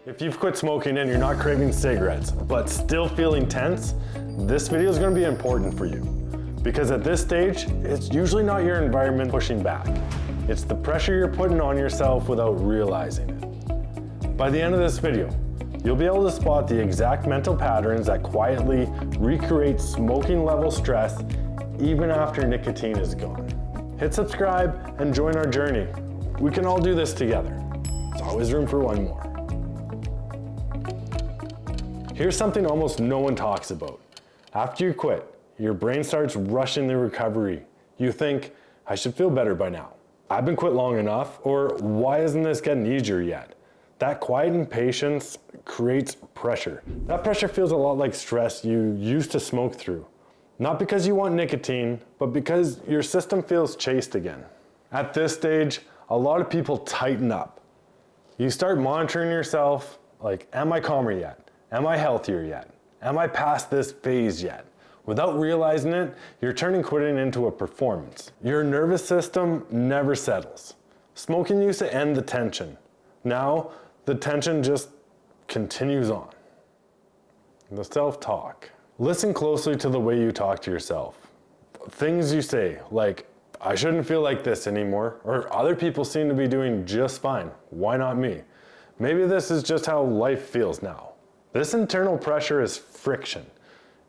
If you've quit smoking and you're not craving cigarettes, but still feeling tense, this video is going to be important for you. Because at this stage, it's usually not your environment pushing back. It's the pressure you're putting on yourself without realizing it. By the end of this video, you'll be able to spot the exact mental patterns that quietly recreate smoking level stress even after nicotine is gone. Hit subscribe and join our journey. We can all do this together. There's always room for one more. Here's something almost no one talks about. After you quit, your brain starts rushing the recovery. You think, I should feel better by now. I've been quit long enough, or why isn't this getting easier yet? That quiet impatience creates pressure. That pressure feels a lot like stress you used to smoke through. Not because you want nicotine, but because your system feels chased again. At this stage, a lot of people tighten up. You start monitoring yourself, like, am I calmer yet? Am I healthier yet? Am I past this phase yet? Without realizing it, you're turning quitting into a performance. Your nervous system never settles. Smoking used to end the tension. Now, the tension just continues on. The self-talk. Listen closely to the way you talk to yourself. Things you say, like, I shouldn't feel like this anymore, or other people seem to be doing just fine. Why not me? Maybe this is just how life feels now. This internal pressure is friction.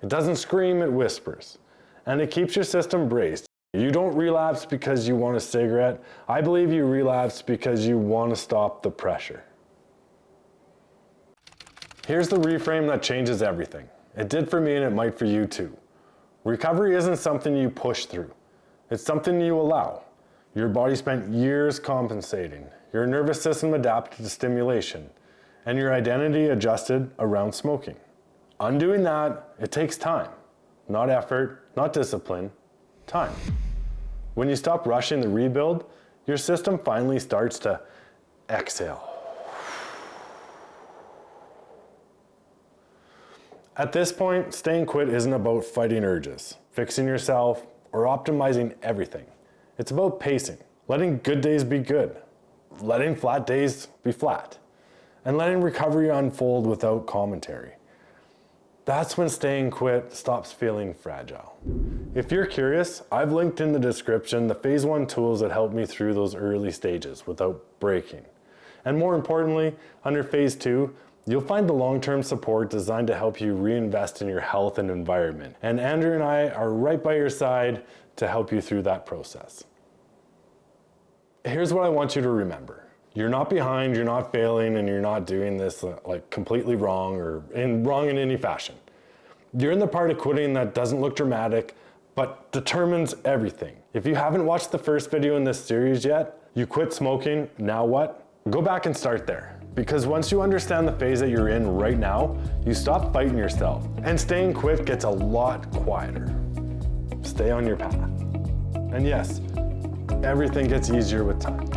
It doesn't scream, it whispers. And it keeps your system braced. You don't relapse because you want a cigarette. I believe you relapse because you want to stop the pressure. Here's the reframe that changes everything. It did for me and it might for you too. Recovery isn't something you push through. It's something you allow. Your body spent years compensating. Your nervous system adapted to stimulation. And your identity adjusted around smoking. Undoing that, it takes time. Not effort, not discipline, time. When you stop rushing the rebuild, your system finally starts to exhale. At this point, staying quit isn't about fighting urges, fixing yourself, or optimizing everything. It's about pacing, letting good days be good, letting flat days be flat, and letting recovery unfold without commentary. That's when staying quit stops feeling fragile. If you're curious, I've linked in the description the phase 1 tools that helped me through those early stages without breaking. And more importantly, under phase 2, you'll find the long-term support designed to help you reinvest in your health and environment. And Andrew and I are right by your side to help you through that process. Here's what I want you to remember. You're not behind, you're not failing, and you're not doing this like completely wrong or wrong in any fashion. You're in the part of quitting that doesn't look dramatic, but determines everything. If you haven't watched the first video in this series yet, you quit smoking, now what? Go back and start there. Because once you understand the phase that you're in right now, you stop fighting yourself, and staying quit gets a lot quieter. Stay on your path. And yes, everything gets easier with time.